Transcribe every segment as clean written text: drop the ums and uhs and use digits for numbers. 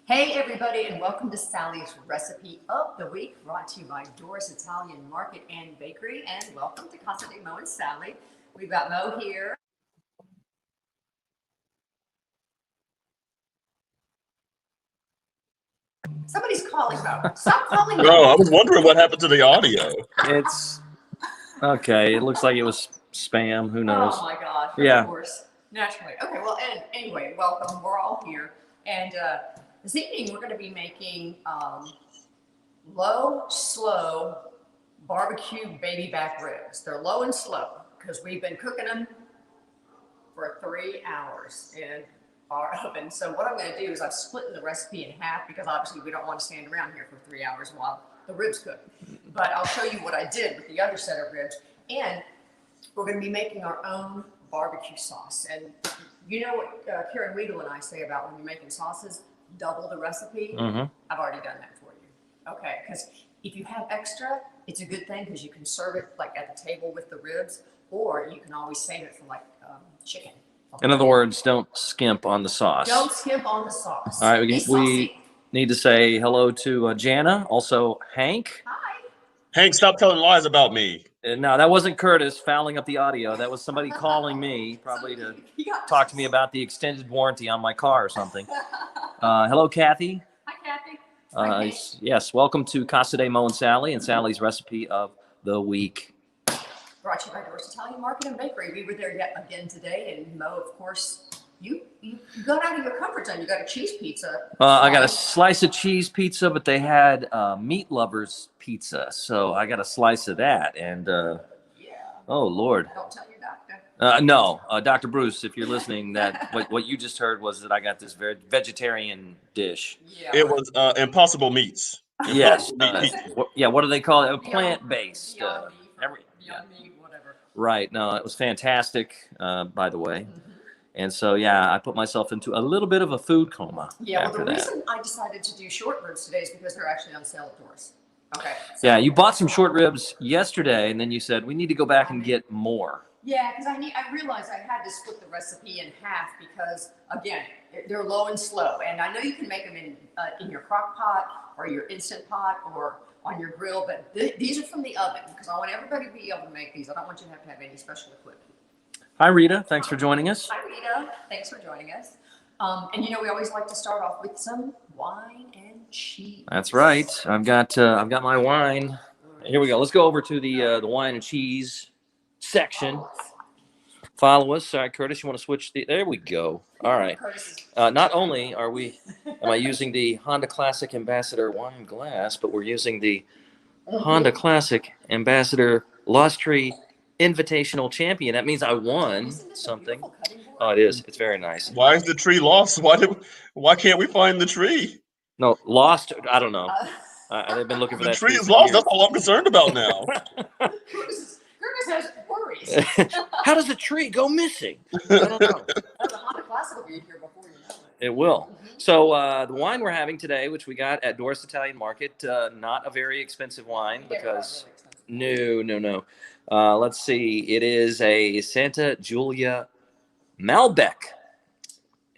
Hey everybody, and welcome to Sally's Recipe of the Week, brought to you by Doris Italian Market and Bakery. And welcome to Casa de Mo and Sally. We've got Mo here. Somebody's calling Mo. Stop calling Mo. Bro, I was wondering what happened to the audio. It's okay. It looks like it was spam. Who knows? Oh my gosh. Yeah. Of course. Naturally. Okay, well, anyway, welcome. We're all here. And this evening we're going to be making Low Slow BBQ baby back ribs. They're low and slow because we've been cooking them for 3 hours in our oven. So what I'm going to do is I've split the recipe in half because obviously we don't want to stand around here for 3 hours while the ribs cook. But I'll show you what I did with the other set of ribs. And we're going to be making our own barbecue sauce. And you know what Karen Weigel and I say about when you're making sauces, double the recipe. I've already done that for you. Okay, because if you have extra, it's a good thing because you can serve it like at the table with the ribs, or you can always save it for like chicken. In other words, don't skimp on the sauce. Don't skimp on the sauce. All right, we need to say hello to Jana, also Hank. Hi. Hank, stop telling lies about me. No, that wasn't Curtis fouling up the audio. That was somebody calling me, probably to talk to me about the extended warranty on my car or something. Hello, Kathy. Hi, Kathy. Yes, welcome to Casa de Mo and Sally and Sally's Recipe of the Week. Brought to you by Doris Italian Market and Bakery. We were there yet again today, and Mo, of course, you got out of your comfort zone. You got a cheese pizza. I got a slice of cheese pizza, but they had meat lovers pizza, so I got a slice of that. And oh Lord, Don't tell your doctor. No, Dr. Bruce, if you're listening, that what you just heard was that I got this vegetarian dish. Yeah. It was Impossible Meats. Yes. Pizza. What do they call it? Plant-based. Beyond meat, whatever. Right. No, it was fantastic, by the way. And so, yeah, I put myself into a little bit of a food coma. Yeah, well, after the that. reason I decided to do short ribs today is because they're actually on sale at Doris. Okay. So, Yeah, you bought some short ribs yesterday, and then you said we need to go back and get more. yeah, because I realized I had to split the recipe in half because, again, they're low and slow. And I know you can make them in your crock pot or your Instant Pot or on your grill, but these are from the oven because I want everybody to be able to make these. I don't want you to have any special equipment. Hi, Rita. Thanks for joining us. Hi, Rita. Thanks for joining us. And you know, we always like to start off with some wine and cheese. That's right. I've got my wine. Here we go. Let's go over to the wine and cheese section. Follow us. All right, Curtis, you want to switch there we go. All right. Not only am I using the Honda Classic Ambassador wine glass, but we're using the Honda Classic Ambassador Lost Tree Invitational Champion. That means I won something. Oh, it is. It's very nice. Why is the tree lost? Why can't we find the tree? No, lost. I don't know. They've been looking for The that tree is for lost. years. That's all I'm concerned about now. Curtis has worries. How does the tree go missing? I don't know. The Honda Classic will be here before you know it. It will. So the wine we're having today, which we got at Doris Italian Market, not a very expensive wine because no. Let's see. It is a Santa Giulia Malbec,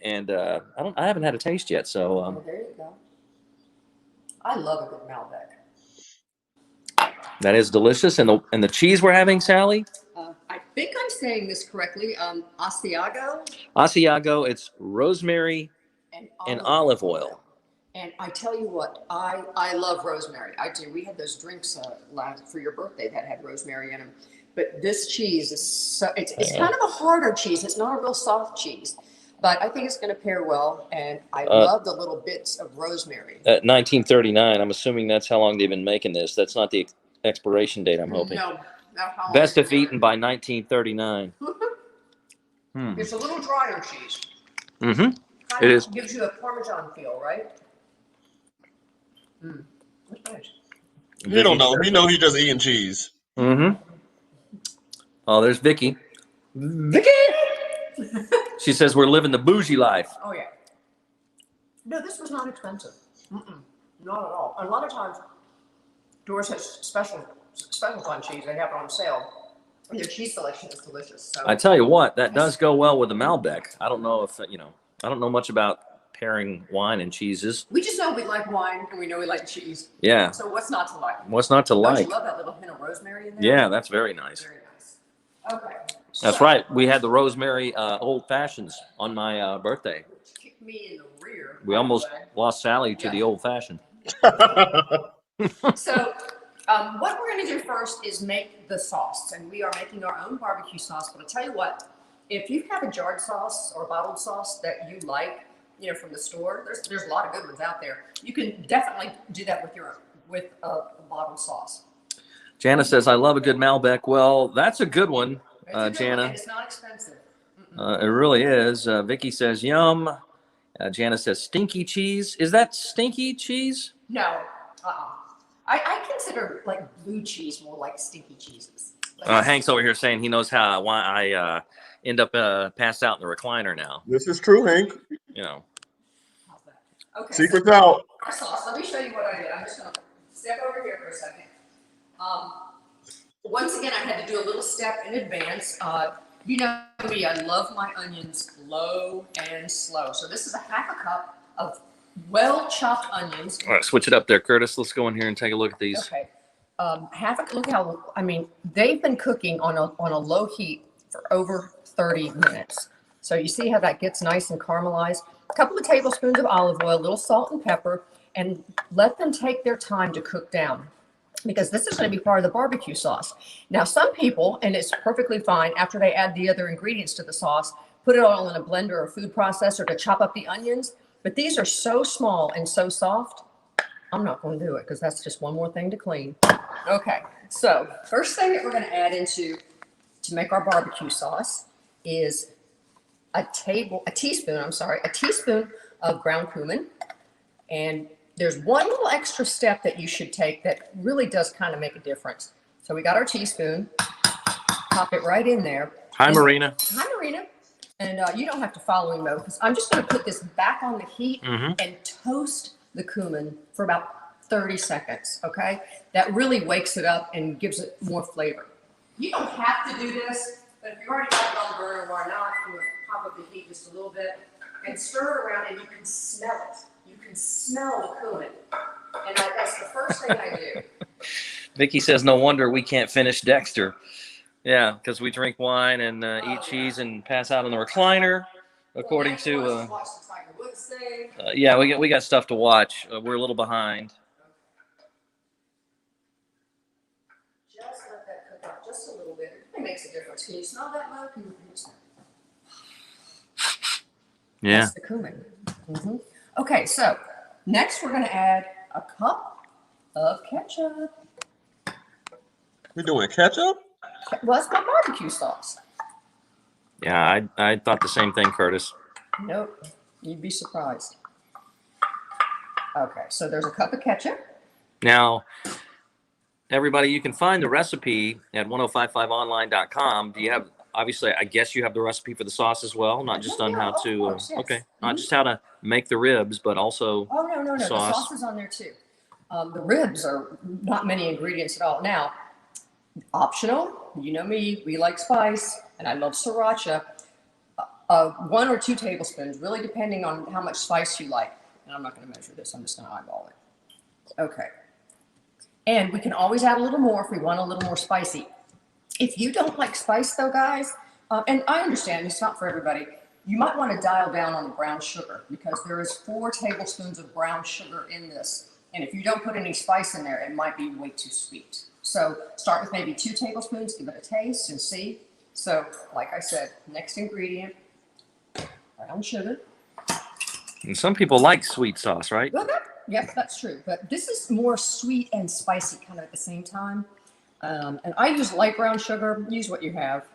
and I haven't had a taste yet. So there you go. I love a good Malbec. that is delicious. And the cheese we're having, Sally. I think I'm saying this correctly. Asiago Asiago. It's rosemary and olive oil. And I tell you what, I love rosemary. I do. We had those drinks for your birthday that had rosemary in them. But this cheese is it's kind of a harder cheese. It's not a real soft cheese. But I think it's going to pair well. And I love the little bits of rosemary. At 1939, I'm assuming that's how long they've been making this. That's not the expiration date, I'm hoping. No, not how Best if eaten by 1939. It's a little drier cheese. It is. Gives you a Parmesan feel, right? That's nice. You don't know. You know he's just eating cheese. Oh, there's Vicky. Vicky! She says we're living the bougie life. Oh, yeah. No, this was not expensive. Not at all. A lot of times, Doris has special fun cheese. They have it on sale. And their cheese selection is delicious. So I tell you what, that does go well with the Malbec. I don't know if, I don't know much about pairing wine and cheeses. We just know we like wine and we know we like cheese. Yeah. So what's not to like? What's not to Don't like? you love that little hint of rosemary in there? Yeah, that's very nice. Very nice. Okay. That's right. We had the rosemary old fashions on my birthday. Kick me in the rear. We almost lost Sally to the old fashioned. So what we're going to do first is make the sauce, and we are making our own barbecue sauce. But I'll tell you what, if you have a jarred sauce or bottled sauce that you like, from the store, there's a lot of good ones out there. You can definitely do that with a bottled sauce. Jana says, "I love a good Malbec." Well, that's a good one, It's a good Jana. one, and it's not expensive. It really is. Vicky says, "Yum." Jana says, "Stinky cheese." Is that stinky cheese? No. I consider like blue cheese more like stinky cheeses. Hank's over here saying he knows why I end up passed out in the recliner now. This is true, Hank. How's that? Okay. Secret's out. Our sauce. Let me show you what I did. I'm just gonna step over here for a second. Once again, I had to do a little step in advance. You know me, I love my onions low and slow. So this is a half a cup of well-chopped onions. All right, switch it up there, Curtis. Let's go in here and take a look at these. Okay. Look how, they've been cooking on a low heat for over 30 minutes. So you see how that gets nice and caramelized. A couple of tablespoons of olive oil, a little salt and pepper, and let them take their time to cook down, because this is going to be part of the barbecue sauce. Now, some people, and it's perfectly fine, after they add the other ingredients to the sauce, put it all in a blender or food processor to chop up the onions. But these are so small and so soft, I'm not going to do it because that's just one more thing to clean. Okay, so first thing that we're going to add to make our barbecue sauce is a teaspoon of ground cumin. And there's one little extra step that you should take that really does kind of make a difference. So we got our teaspoon, pop it right in there. Hi, Marina. Hi, Marina. And you don't have to follow me, though, because I'm just going to put this back on the heat and toast the cumin for about 30 seconds, okay? That really wakes it up and gives it more flavor. You don't have to do this, but if you already got it on the burner, why not? I'm going to pop up the heat just a little bit and stir it around, and you can smell it. You can smell the cumin. And that's the first thing I do. Vicky says, "No wonder we can't finish Dexter." Yeah, because we drink wine and eat cheese and pass out in the recliner, according to. Watch the Tiger Woods thing. Yeah, we got stuff to watch. We're a little behind. Just let that cook out just a little bit. It makes a difference. Can you smell that, Mo? Can you smell? Yeah. That's the cumin. Okay, so next we're going to add a cup of ketchup. We're doing ketchup? Well, it's my barbecue sauce. Yeah, I thought the same thing, Curtis. Nope, you'd be surprised. Okay, so there's a cup of ketchup. Now, everybody, you can find the recipe at 1055online.com. Do you have, obviously, I guess you have the recipe for the sauce as well, not just on how to, course, yes. okay, not just how to make the ribs, but also Oh, no. The sauce is on there too. The ribs are not many ingredients at all. Now, optional, you know me, we like spice, and I love sriracha. 1 or 2 tablespoons, really depending on how much spice you like. And I'm not going to measure this, I'm just going to eyeball it. Okay. And we can always add a little more if we want a little more spicy. If you don't like spice though, guys, and I understand it's not for everybody, you might want to dial down on the brown sugar, because there is 4 tablespoons of brown sugar in this. And if you don't put any spice in there, it might be way too sweet. So start with maybe 2 tablespoons, give it a taste and see. So like I said, next ingredient, brown sugar. And some people like sweet sauce, right? Well, yes, that's true. But this is more sweet and spicy kind of at the same time. And I use light brown sugar. Use what you have.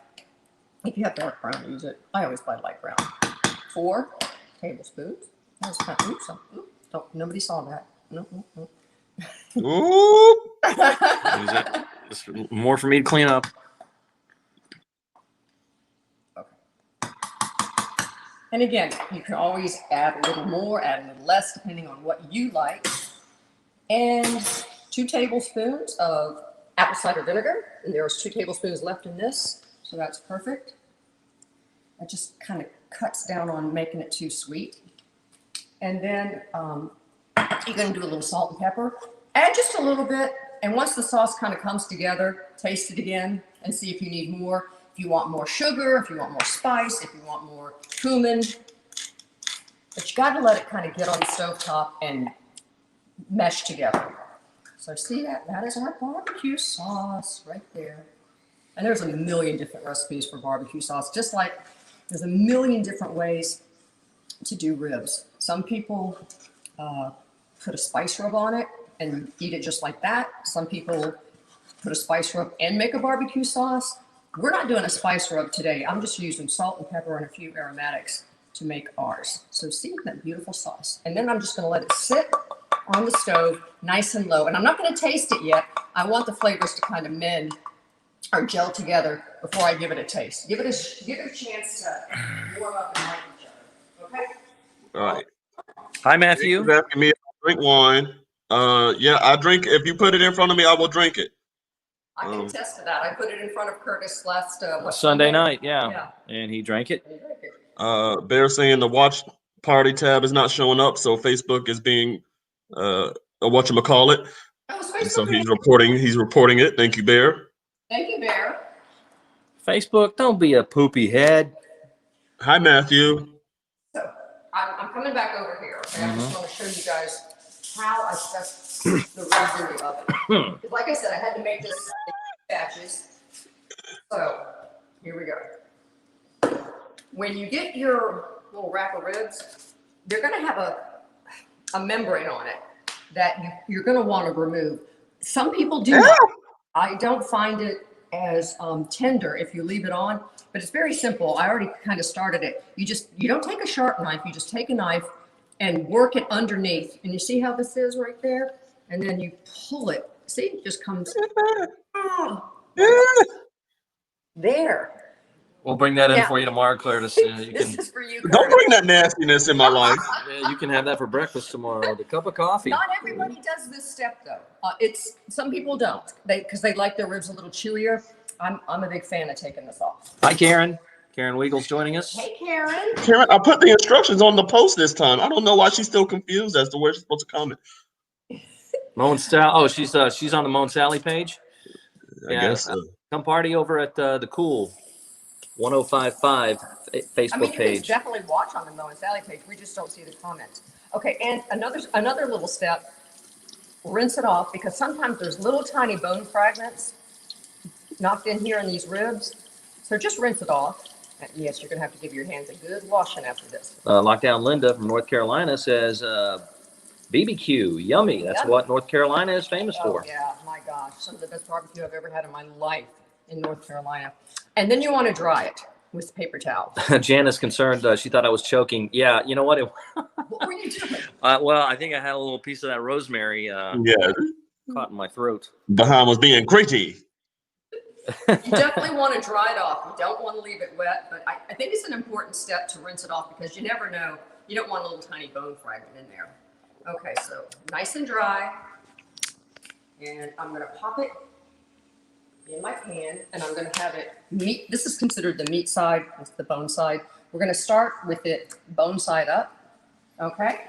If you have dark brown, use it. I always buy light brown. 4 tablespoons. That's kind of, oops, nobody saw that. No. Ooh. Just more for me to clean up. Okay. And again, you can always add a little more, add a little less, depending on what you like. And 2 tablespoons of apple cider vinegar. And there's 2 tablespoons left in this. So that's perfect. That just kind of cuts down on making it too sweet. And then you're going to do a little salt and pepper. Add just a little bit. And once the sauce kind of comes together, taste it again and see if you need more. If you want more sugar, if you want more spice, if you want more cumin. But you got to let it kind of get on the stovetop and mesh together. So see that? That is our barbecue sauce right there. And there's a million different recipes for barbecue sauce, just like there's a million different ways to do ribs. Some people put a spice rub on it and eat it just like that. Some people put a spice rub and make a barbecue sauce. We're not doing a spice rub today. I'm just using salt and pepper and a few aromatics to make ours. So see that beautiful sauce. And then I'm just gonna let it sit on the stove nice and low. And I'm not gonna taste it yet. I want the flavors to kind of mend or gel together before I give it a taste. Give it a chance to warm up and like each other, okay? All right. Hi, Matthew. He's asking me if I drink wine. Yeah, I drink. If you put it in front of me, I will drink it. I can attest to that. I put it in front of Curtis last Sunday night, yeah. And he drank it. Bear saying the watch party tab is not showing up, so Facebook is being a whatchamacallit. And so he's reporting it. Thank you, Bear. Thank you, Bear. Facebook, don't be a poopy head. Hi, Matthew. So I'm coming back over here. Okay? I just want to show you guys how I stuck the ribs in the oven. Because like I said, I had to make this in batches. So here we go. When you get your little rack of ribs, they're going to have a membrane on it that you're going to want to remove. Some people do not. I don't find it as tender if you leave it on, but it's very simple. I already kind of started it. You don't take a sharp knife, you just take a knife and work it underneath. And you see how this is right there? And then you pull it. See, it just comes there. We'll bring that in for you tomorrow, Curtis. This is for you, Curtis. Don't bring that nastiness in my life. Yeah, you can have that for breakfast tomorrow. The cup of coffee. Not everybody does this step though. Some people don't because they like their ribs a little chewier. I'm a big fan of taking this off. Hi, Karen. Karen Weagle's joining us. Hey, Karen. Karen, I put the instructions on the post this time. I don't know why she's still confused as to where she's supposed to comment. Mo and Sally. Oh, she's on the Mo and Sally page. I guess so. Come party over at the Cool 1055 Facebook You page. can definitely watch on the Mo and Sally page. We just don't see the comments. Okay, and another little step. Rinse it off because sometimes there's little tiny bone fragments knocked in here in these ribs. So just rinse it off. And yes, you're gonna have to give your hands a good washing after this. Lockdown Linda from North Carolina says BBQ, yummy. That's what North Carolina is famous for. Yeah, my gosh, some of the best barbecue I've ever had in my life in North Carolina. And then you want to dry it with paper towel. Jan is concerned. She thought I was choking. Yeah, you know what? What were you doing? Well, I think I had a little piece of that rosemary caught in my throat. Behind was being gritty. You definitely want to dry it off. You don't want to leave it wet, but I think it's an important step to rinse it off because you never know. You don't want a little tiny bone fragment in there. Okay, so nice and dry. And I'm going to pop it in my pan and I'm going to have it meat. This is considered the meat side. It's the bone side. We're going to start with it bone side up. Okay.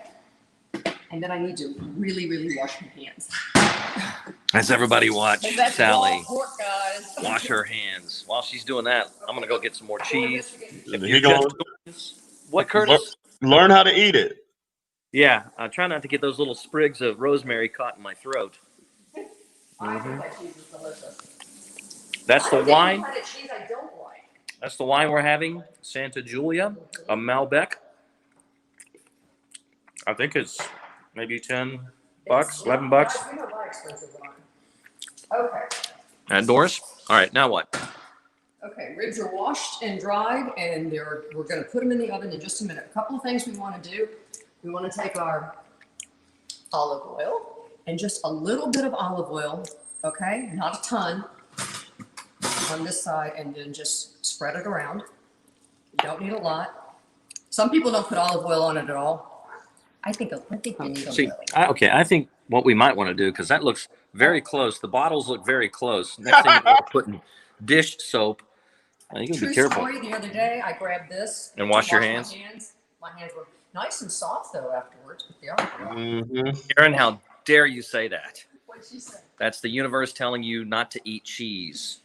And then I need to really, really wash my hands. As everybody watch That's Sally pork, guys. wash her hands. While she's doing that, I'm going to go get some more cheese. He gonna What, Curtis? learn how to eat it. Yeah, try not to get those little sprigs of rosemary caught in my throat. I think that cheese is delicious. That's the wine. Kind of cheese I don't like. That's the wine we're having. Santa Julia, a Malbec. I think it's maybe $10, $11. We don't buy expensive wine. Okay. And Doris? All right, now what? Okay, ribs are washed and dried, and we're going to put them in the oven in just a minute. A couple of things we want to do. We want to take our olive oil and just a little bit of olive oil, okay, not a ton, on this side, and then just spread it around. You don't need a lot. Some people don't put olive oil on it at all. I think we need a little. I think what we might want to do, because that looks very close. The bottles look very close. Next thing you're putting dish soap. You can be careful. True story, the other day I grabbed this. And wash your hands? My hands were nice and soft though afterwards, but they are. Mm-hmm. Aaron, how dare you say that? What did she say? That's the universe telling you not to eat cheese.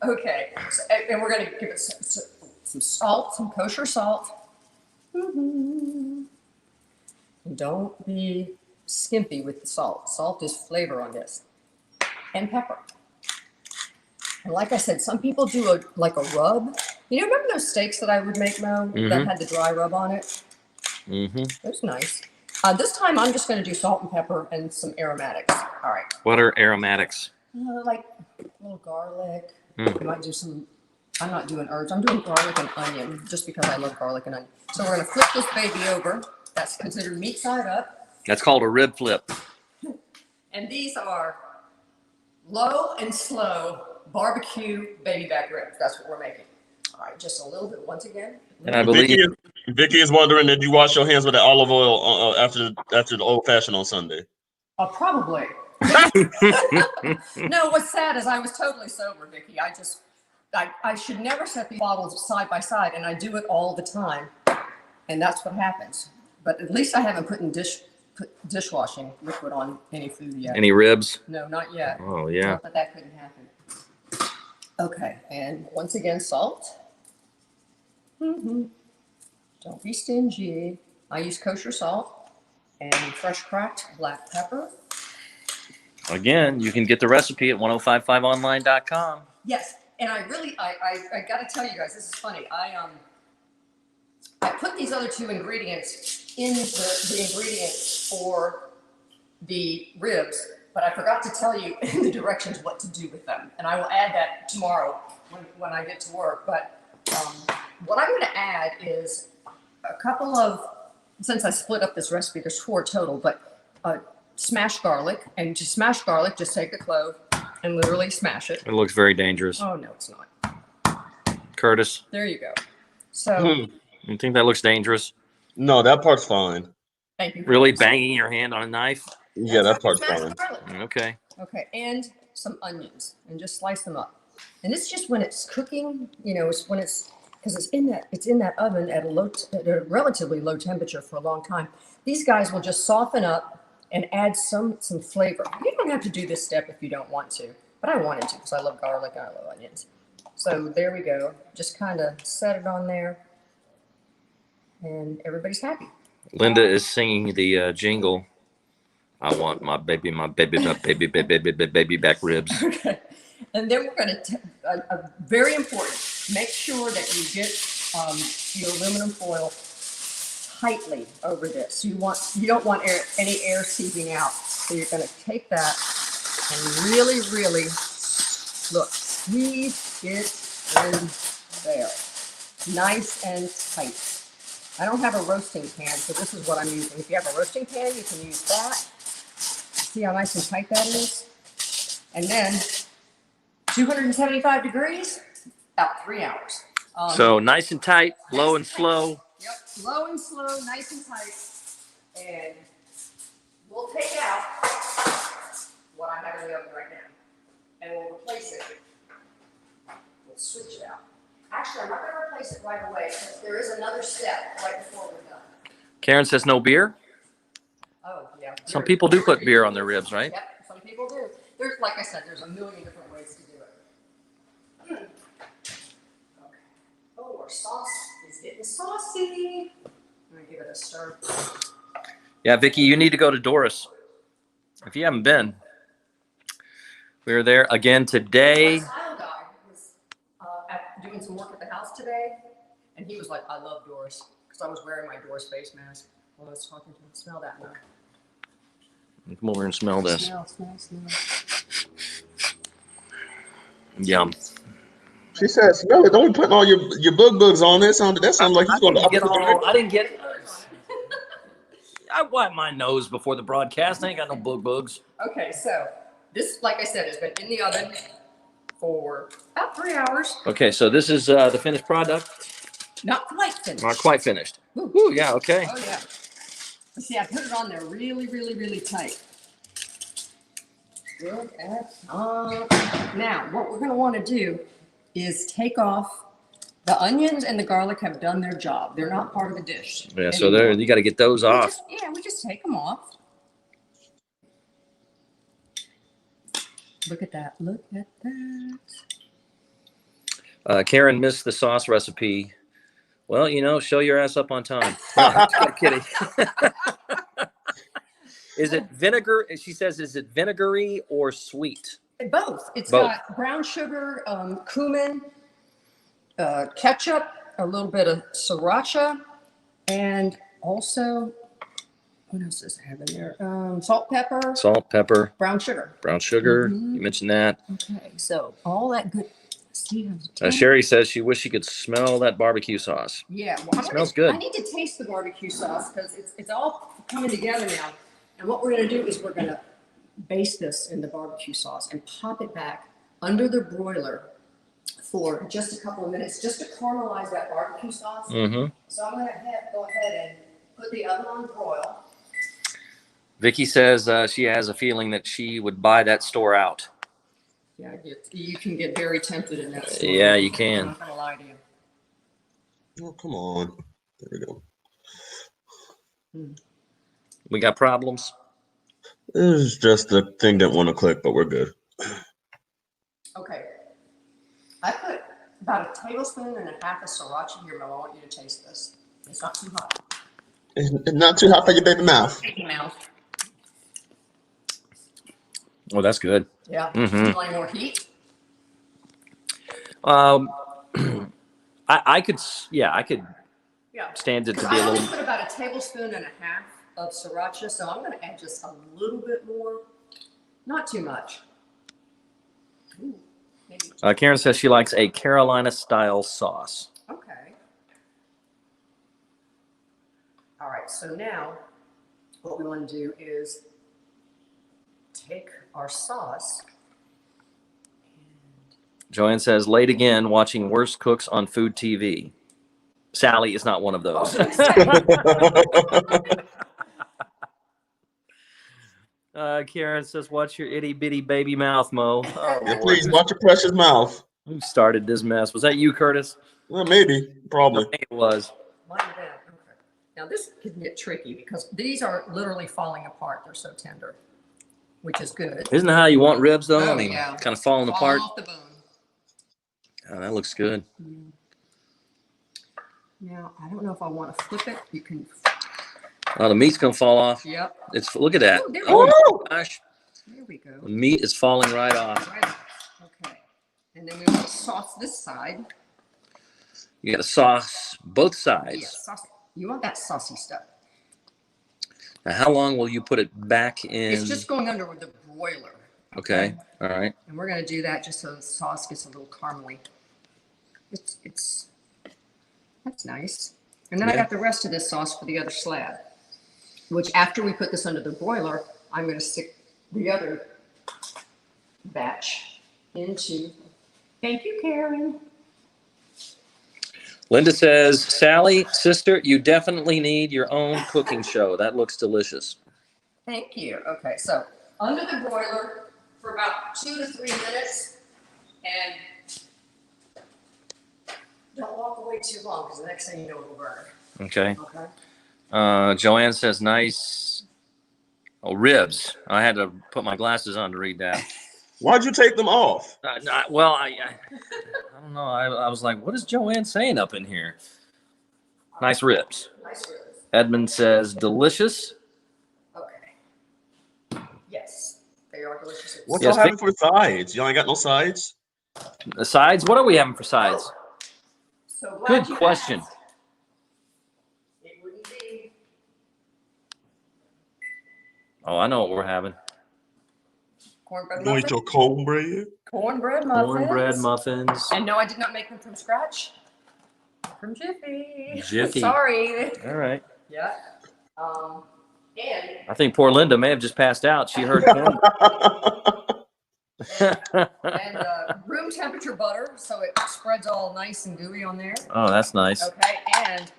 Okay, so, and we're gonna give it some salt, some kosher salt. And don't be skimpy with the salt. Salt is flavor on this. And pepper. And like I said, some people do a rub. You know, remember those steaks that I would make, Mo, that had the dry rub on it? Mm-hmm. That's nice. This time I'm just going to do salt and pepper and some aromatics. All right. What are aromatics? Like a little garlic. Mm. You might do some, I'm not doing herbs. I'm doing garlic and onion just because I love garlic and onion. So we're going to flip this baby over. That's considered meat side up. That's called a rib flip. And these are low and slow barbecue baby back ribs. That's what we're making. All right, just a little bit once again. And I believe Vicky is wondering, did you wash your hands with that olive oil after the old fashioned on Sunday? Probably. No, what's sad is I was totally sober, Vicky. I should never set the bottles side by side, and I do it all the time. And that's what happens. But at least I haven't put dishwashing liquid on any food yet. Any ribs? No, not yet. Oh, yeah. Not that couldn't happen. Okay, and once again, salt. Don't be stingy. I use kosher salt and fresh cracked black pepper. Again, you can get the recipe at 1055online.com. Yes, and I got to tell you guys, this is funny. I put these other two ingredients in the ingredients for the ribs, but I forgot to tell you in the directions what to do with them. And I will add that tomorrow when I get to work. But what I'm going to add is a couple of, since I split up this recipe, there's 4 total, but smashed garlic. And to smash garlic, just take a clove and literally smash it. It looks very dangerous. Oh, no, it's not. Curtis, There you go. So, you think that looks dangerous? No, that part's fine. thank you. Really banging your hand on a knife? Yeah, that part's Smashed fine. garlic. Okay. Okay, and some onions, and just slice them up. And it's just when it's cooking, you know, it's when it's, because it's in that oven at a relatively low temperature for a long time. These guys will just soften up and add some flavor. You don't have to do this step if you don't want to, but I wanted to because I love garlic and I love onions. So there we go. Just kind of set it on there, and everybody's happy. Linda is singing the jingle. I want my baby back ribs. Okay. And then we're going to, very important, make sure that you get your aluminum foil tightly over this. You don't want any air seeping out. So you're going to take that and really, really, look, squeeze it in there. Nice and tight. I don't have a roasting pan, so this is what I'm using. If you have a roasting pan, you can use that. See how nice and tight that is? And then 275 degrees, about 3 hours. So nice and tight, low and slow. Yep, low and slow, nice and tight. And we'll take out what I have in the oven right now. And we'll replace it. We'll switch it out. Actually, I'm not going to replace it right away because there is another step right before we're done. Karen says no beer. Oh, yeah. Some people do put beer on their ribs, right? Yep, some people do. There's, like I said, there's a million different ways to do it. Okay. Oh, our sauce is getting saucy. I'm going to give it a stir. Yeah, Vicky, you need to go to Doris. If you haven't been, we were there again today. My style guy was doing some work at the house today, and he was like, I love Doris, because I was wearing my Doris face mask while I was talking to him. Smell that now. Come over and smell this. Smell. Yum. She said, smell it. Don't be putting all your bug bugs on this. That sounds like he's going to. I didn't get. I wiped my nose before the broadcast. I ain't got no bugs. Okay, so this, like I said, has been in the oven for about 3 hours. Okay, so this is the finished product. Not quite finished. Not quite finished. Ooh. Ooh, yeah, okay. Oh, yeah. See, I put it on there really, really, really tight. Look at now, what we're going to want to do is take off The onions and the garlic have done their job. They're not part of the dish. Yeah, so there you got to get those off. We just take them off. Look at that. Look at that. Karen missed the sauce recipe. Well, you know, show your ass up on time. No, I'm kidding. Is it vinegar? She says, is it vinegary or sweet? Both. It's Both. got brown sugar, cumin, ketchup, a little bit of sriracha, and also, what else does it have in there? Salt, pepper. Salt, pepper. Brown sugar. Brown sugar. Mm-hmm. You mentioned that. Okay, so all that good. Sherry says she wished she could smell that barbecue sauce. Yeah, well, It smells good. I need to taste the barbecue sauce because it's all coming together now. And what we're going to do is we're going to baste this in the barbecue sauce and pop it back under the broiler for just a couple of minutes, just to caramelize that barbecue sauce. Mm-hmm. So I'm going to go ahead and put the oven on broil. Vicky says she has a feeling that she would buy that store out. Yeah, you can get very tempted in that store. Yeah, you can. I'm not going to lie to you. Oh, come on. There we go. We got problems. This is just the thing that want to click, but we're good. Okay. I put about a tablespoon and a half of sriracha here, but I want you to taste this. It's not too hot. It's not too hot for your baby mouth. Baby mouth. Oh, that's good. Yeah. Mhm. You want more heat? I could Yeah. stand it to I be a only little. put about a tablespoon and a half of sriracha, so I'm going to add just a little bit more. Not too much. Ooh, maybe. Karen says she likes a Carolina style sauce. Okay. All right, so now what we want to do is take our sauce. Joanne says, late again watching worst cooks on food TV. Sally is not one of those. Karen says, watch your itty bitty baby mouth, Mo. Oh, Yeah, please watch your precious mouth. who started this mess? Was that you, Curtis? Well, maybe, probably. I think it was. Like that. Okay. Now this can get tricky because these are literally falling apart. They're so tender, which is good. Isn't that how you want ribs, though? Oh, I mean, yeah. kind of falling Fall apart. off the bone. Oh, that looks good. Now I don't know if I want to flip it. You can. Oh, the meat's gonna fall off. Yep. Look at that. Oh, there we Oh my gosh, There we go. the meat is falling right off. Right. Okay. And then we want to sauce this side. You got to sauce both sides. Yeah, sauce. You want that saucy stuff. Now, how long will you put it back in? It's just going under with the broiler. Okay. All right. And we're going to do that just so the sauce gets a little caramely. That's nice. And then I Yeah. got the rest of this sauce for the other slab, which after we put this under the broiler, I'm going to stick the other batch into. Thank you, Karen. Linda says, Sally, sister, you definitely need your own cooking show. That looks delicious. Thank you. Okay, so under the broiler for about 2 to 3 minutes, and don't walk away too long because the next thing you know it'll burn. Okay. Okay. Joanne says, nice. Oh, ribs. I had to put my glasses on to read that. Why'd you take them off? I don't know. I was like, what is Joanne saying up in here? Nice ribs. Nice ribs. Edmund says, delicious. Okay. Yes, they are delicious. What Yes, y'all having for sides? Y'all ain't got no sides? The sides? What are we having for sides? So glad Good you question. asked. It wouldn't be. Oh, I know what we're having. Cornbread You don't eat muffins. your cornbread? Cornbread muffins. Cornbread muffins. And no, I did not make them from scratch. From Jiffy. Jiffy. Sorry. All right. Yeah. And I think poor Linda may have just passed out. She heard corn. room temperature butter, so it spreads all nice and gooey on there. Oh, that's nice. Okay. And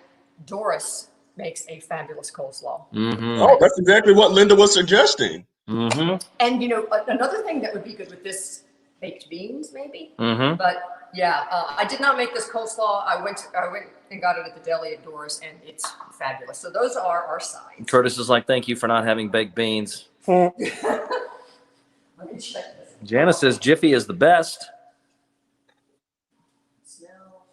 Doris makes a fabulous coleslaw. Mm-hmm. Oh, that's exactly what Linda was suggesting. Mm-hmm. And you know, another thing that would be good with this, baked beans maybe, Mm-hmm. but yeah, I did not make this coleslaw. I went and got it at the deli at Doris, and it's fabulous. So those are our sides. Curtis is like, thank you for not having baked beans. Let me check this. Janice says Jiffy is the best. Smell.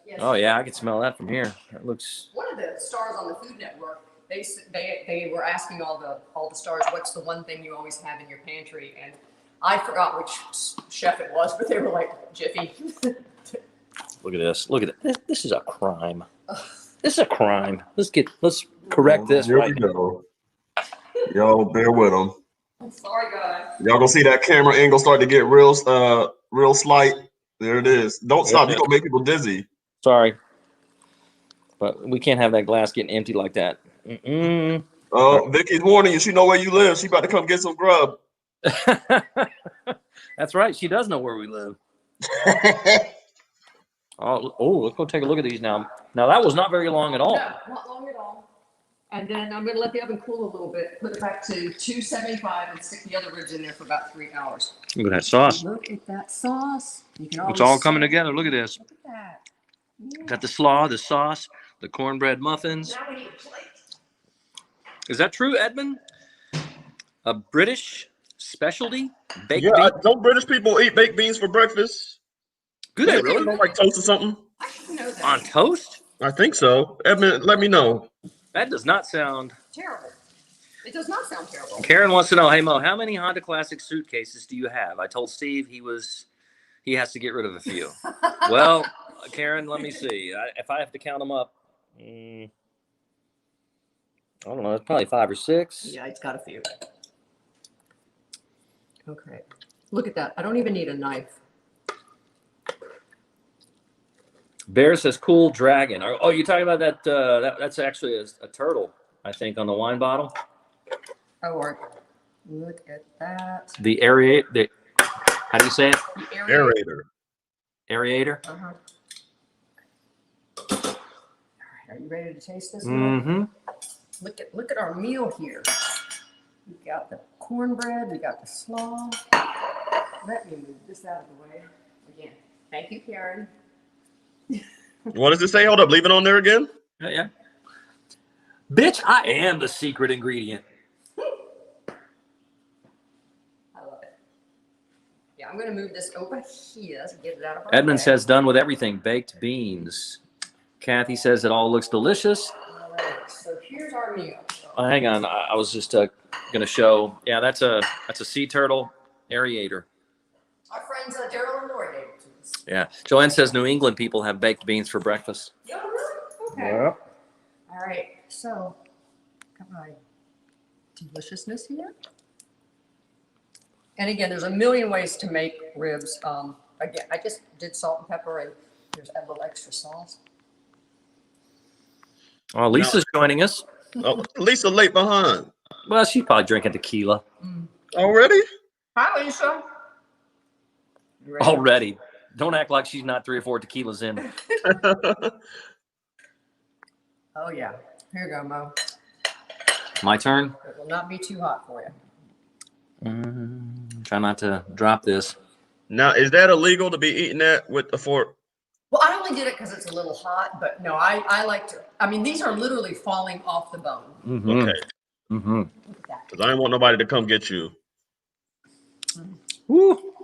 Yes. Oh yeah, I can smell that from here. It looks. One of the stars on the Food Network, they were asking all the stars, what's the one thing you always have in your pantry? And I forgot which chef it was, but they were like, Jiffy. Look at this. Look at it. This is a crime. This is a crime. Let's correct this. Here Right we go. Y'all bear with them. I'm sorry, guys. Y'all gonna see that camera angle start to get real slight. There it is. Don't stop. You're gonna make people dizzy. Sorry, but we can't have that glass getting empty like that. Vicky's warning you. She know where you live. She about to come get some grub. That's right. She does know where we live. Oh, let's go take a look at these now. Now that was not very long at all. No, not long at all. And then I'm going to let the oven cool a little bit, put it back to 275 and stick the other ribs in there for about 3 hours. Look at that sauce. Look at that sauce. You can It's all coming together. Look at this. Look at that. Yeah. Got the slaw, the sauce, the cornbread muffins. Now we need a plate. Is that true, Edmund? A British specialty? Baked Yeah, beans? don't British people eat baked beans for breakfast? Do they really? Don't like toast or something? I didn't know that. On toast? I think so. Edmund, let me know. That does not sound... Terrible. It does not sound terrible. Karen wants to know, hey, Mo, how many Honda Classic suitcases do you have? I told Steve he has to get rid of a few. Well, Karen, let me see. If I have to count them up, I don't know. It's probably 5 or 6. Yeah, it's got a few. Okay. Look at that. I don't even need a knife. Bear says cool dragon. Oh, you're talking about that? That's actually a turtle, I think, on the wine bottle. Oh, or look at that. The aerate. How do you say it? The Aerator. Aerator. Uh-huh. All right, are you ready to taste this? Mm-hmm. Look at our meal here. We've got the cornbread. We got the slaw. Let me move this out of the way. Again, thank you, Karen. What does it say? Hold up. Leave it on there again. Yeah. Bitch, I am the secret ingredient. I love it. Yeah, I'm going to move this over here to get it out of our Edmund way. says done with everything. Baked beans. Kathy says it all looks delicious. All right, so here's our meal. Hang on. I was just going to show. Yeah, that's a sea turtle aerator. Our friends Daryl and Lori gave it to us. Yeah. Joanne says New England people have baked beans for breakfast. Oh, really? Okay. Yep. All right, so got my deliciousness here. And again, there's a million ways to make ribs. Again, I just did salt and pepper, and there's a little extra sauce. Oh, Lisa's joining us. Oh, Lisa late behind. Well, she's probably drinking tequila Already? Hi, Lisa. You ready? already. Don't act like she's not 3 or 4 tequilas in. Oh, yeah. Here you go, Mo. My turn. It will not be too hot for you. Try not to drop this. Now, is that illegal to be eating that with a fork? Well, I only did it because it's a little hot, but no, I like to. I mean, these are literally falling off the bone. Okay. Mm-hmm. Look at that. Because I didn't want nobody to come get you. Woo.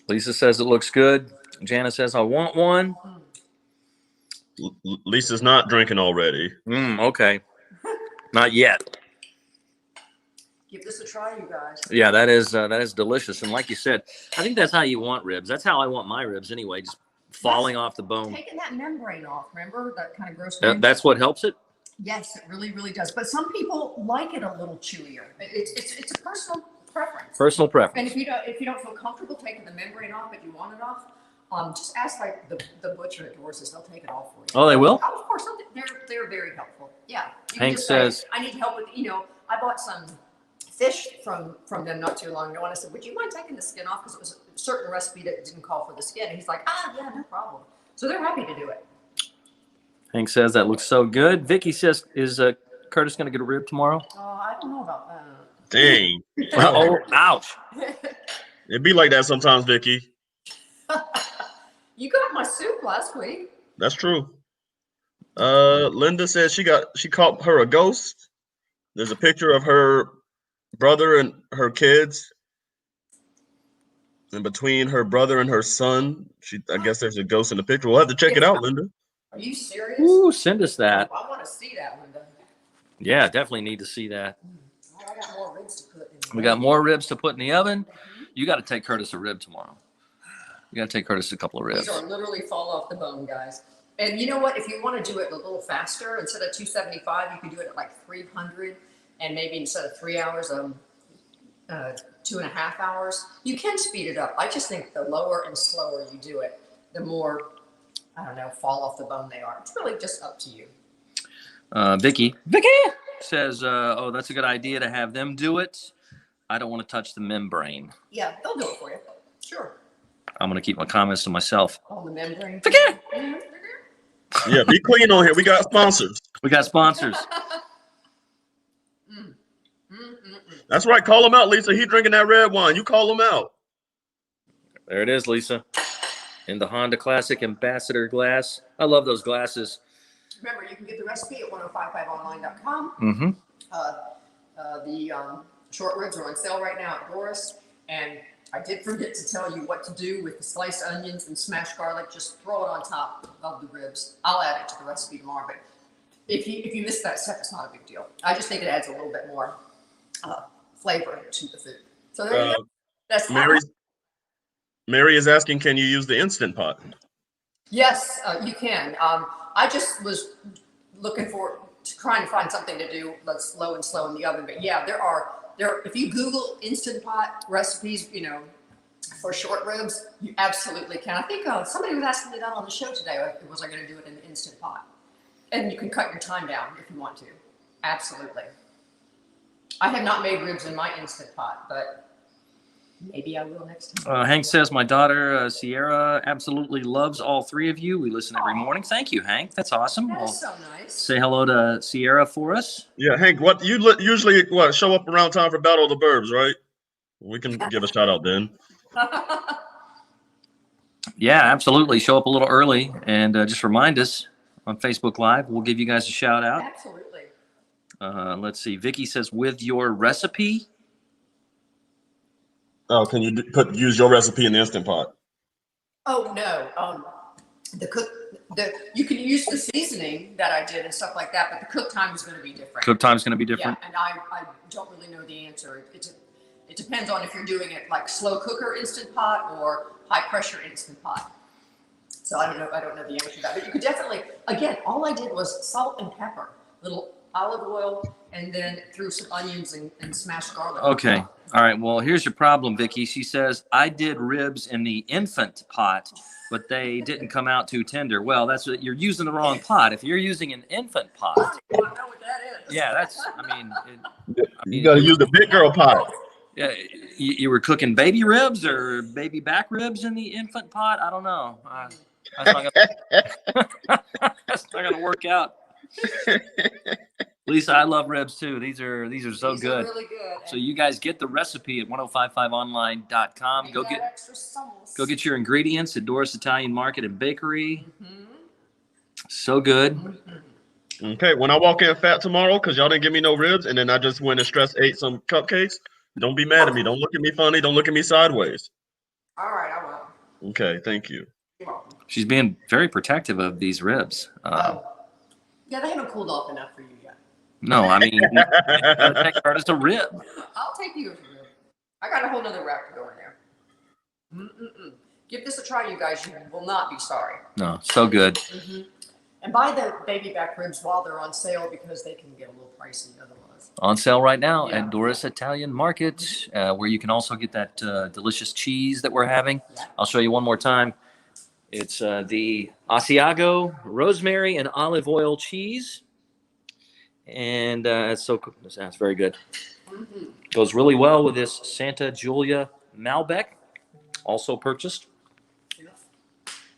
Lisa says it looks good. Jana says I want one. Lisa's not drinking already. Okay. Not yet. Give this a try, you guys. Yeah, that is delicious. And like you said, I think that's how you want ribs. That's how I want my ribs anyway, just falling off the bone. Taking that membrane off, remember that kind of gross. That's what helps it. Yes, it really, really does. But some people like it a little chewier. It's a personal preference. Personal preference. And if you don't feel comfortable taking the membrane off, but you want it off, just ask like the butcher at Doris's. They'll take it off for you. Oh, they will? Oh, of course, they're very helpful. Yeah. You can Hank just say, says- I need help with. I bought some fish from them not too long ago, and I said, would you mind taking the skin off, because it was a certain recipe that didn't call for the skin. And he's like, yeah, no problem. So they're happy to do it. Hank says that looks so good. Vicky says, is Curtis going to get a rib tomorrow? Oh, I don't know about that. Dang. Oh, ouch. It be like that sometimes, Vicky. You got my soup last week. That's true. Linda says she caught her a ghost. There's a picture of her brother and her kids. And between her brother and her son, I guess there's a ghost in the picture. We'll have to check it out, Linda. Are you serious? Ooh, send us that. I want to see that, Linda. Yeah, definitely need to see that. Oh, I got more ribs to put in. We got more ribs to put in the oven. You got to take Curtis a rib tomorrow. You got to take Curtis a couple of ribs. These are literally fall off the bone, guys. And you know what? If you want to do it a little faster, instead of 275, you can do it at like 300, and maybe instead of 3 hours, 2.5 hours. You can speed it up. I just think the lower and slower you do it, the more, I don't know, fall off the bone they are. It's really just up to you. Vicky says, oh, that's a good idea to have them do it. I don't want to touch the membrane. Yeah, they'll do it for you. Sure. I'm going to keep my comments to myself. On the membrane. Vicky! Yeah, be clean on here. We got sponsors. We got sponsors. That's right. Call him out, Lisa. He drinking that red wine. You call him out. There it is, Lisa. In the Honda Classic Ambassador glass. I love those glasses. Remember, you can get the recipe at 1055online.com. Mm-hmm. The short ribs are on sale right now at Doris. And I did forget to tell you what to do with the sliced onions and smashed garlic. Just throw it on top of the ribs. I'll add it to the recipe tomorrow. But if you miss that step, it's not a big deal. I just think it adds a little bit more flavor to the food. So there you go. That's Mary is asking, can you use the Instant Pot? Yes, you can. I just was looking trying to find something to do that's low and slow in the oven. But yeah, there. If you Google Instant Pot recipes, for short ribs, you absolutely can. I think somebody was asking me that on the show today. Was I going to do it in the Instant Pot? And you can cut your time down if you want to. Absolutely. I have not made ribs in my Instant Pot, but maybe I will next time. Hank says, my daughter, Sierra, absolutely loves all three of you. We listen every morning. Thank you, Hank. That's awesome. That's so nice. Say hello to Sierra for us. Yeah, Hank, what you usually show up around time for Battle of the Burbs, right? We can give a shout out then. Yeah, absolutely. Show up a little early and just remind us on Facebook Live. We'll give you guys a shout out. Absolutely. Let's see. Vicky says, with your recipe. Oh, can you use your recipe in the Instant Pot? Oh no, you can use the seasoning that I did and stuff like that, but the cook time is going to be different. Cook time's going to be different. Yeah, and I don't really know the answer. It depends on if you're doing it like slow cooker Instant Pot or high pressure Instant Pot. So I don't know the answer to that, but you could definitely. Again, all I did was salt and pepper, little olive oil, and then threw some onions and smashed garlic. Okay. All right. Well, here's your problem, Vicky. She says, I did ribs in the infant pot, but they didn't come out too tender. Well, you're using the wrong pot. If you're using an infant pot. I know what that is. Yeah, you got to use the big girl pot. Yeah, you were cooking baby ribs or baby back ribs in the infant pot? I don't know. That's not gonna work out. Lisa, I love ribs too. These are so good. Are really good. So you guys get the recipe at 1055online.com. Go get your ingredients at Doris Italian Market and Bakery. Mm-hmm. So good. Mm-hmm. Okay, when I walk in fat tomorrow, because y'all didn't give me no ribs, and then I just went and ate some cupcakes, don't be mad at me. Don't look at me funny. Don't look at me sideways. All right, I will. Okay, thank you. You're welcome. She's being very protective of these ribs. Yeah, they haven't cooled off enough for you yet. No, I mean, take her as a rib. I'll take you as a rib. I got a whole nother wrap to go in there. Give this a try, you guys. You will not be sorry. No, so good. Mm-hmm. And buy the baby back ribs while they're on sale because they can get a little pricey otherwise. On sale right now at Doris Italian Market, where you can also get that delicious cheese that we're having. Yeah. I'll show you one more time. It's the Asiago rosemary and olive oil cheese. And it's very good. Mm-hmm. Goes really well with this Santa Julia Malbec, also purchased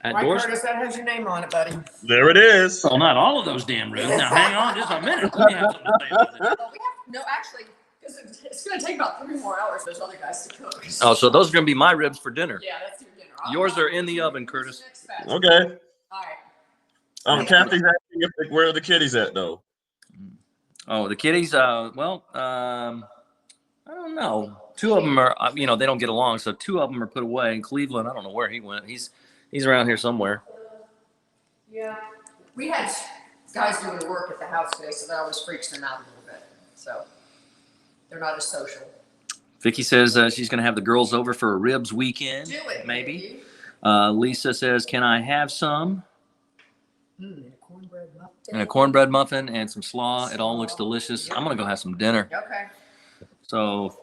at Doris. Curtis, that has your name on it, buddy. There it is. Well, not all of those damn ribs. Now, hang on just a minute. Let me have something to say about it. No, actually, because it's going to take about 3 more hours for those other guys to cook. Oh, so those are going to be my ribs for dinner. Yeah, that's your dinner. Yours are in the oven, Curtis. Okay. All right. Kathy's asking where are the kitties at though. Oh, the kitties. Well, I don't know. Two of them are, they don't get along, so two of them are put away. In Cleveland, I don't know where he went. He's around here somewhere. Yeah. We had guys doing work at the house today, so that always freaks them out a little bit. So they're not as social. Vicky says she's going to have the girls over for a ribs weekend. Do it, maybe. Lisa says, "Can I have some?" And a cornbread muffin. And a cornbread muffin and some slaw. It all looks delicious. I'm going to go have some dinner. Okay. So,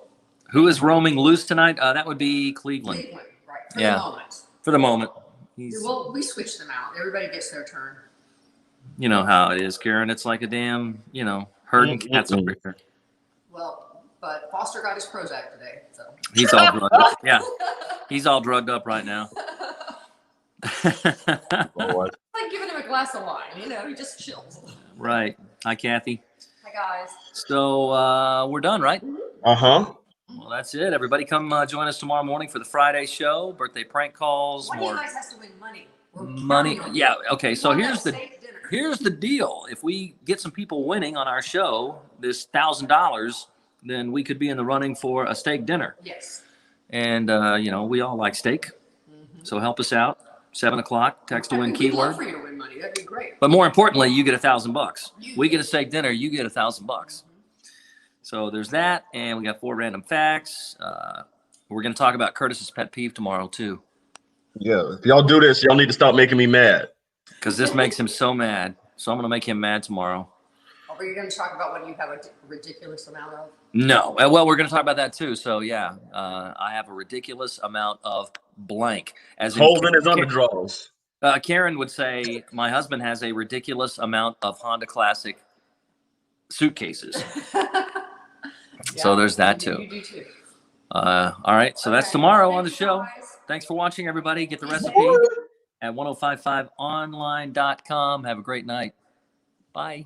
who is roaming loose tonight? That would be Cleveland. Cleveland, right? For the moment. For the moment. Well, we switch them out. Everybody gets their turn. You know how it is, Karen. It's like a damn, herding cats over here. Well, but Foster got his Prozac today, so. He's all drugged up. Yeah. He's all drugged up right now. Like giving him a glass of wine, he just chills. Right. Hi, Kathy. Hi, guys. So we're done, right? Uh-huh. Well, that's it. Everybody come join us tomorrow morning for the Friday show, birthday prank calls. One of you guys has to win money. Money. Yeah. Okay. So here's the deal. If we get some people winning on our show, this $1,000, then we could be in the running for a steak dinner. Yes. And we all like steak, so help us out. 7:00. Text to win keyword. We'd love for you to win money. That'd be great. But more importantly, you get $1,000. We get a steak dinner. You get $1,000. So there's that, and we got 4 random facts. We're going to talk about Curtis's pet peeve tomorrow too. Yeah, if y'all do this, y'all need to stop making me mad. Because this makes him so mad. So I'm going to make him mad tomorrow. Oh, but you're going to talk about what you have a ridiculous amount of? No. Well, we're going to talk about that too. So yeah, I have a ridiculous amount of blank. As holding his underdrawers. Karen would say my husband has a ridiculous amount of Honda Classic suitcases. So there's that too. You do too. All right. So that's tomorrow on the show. Thanks for watching, everybody. Get the recipe at 1055online.com. Have a great night. Bye.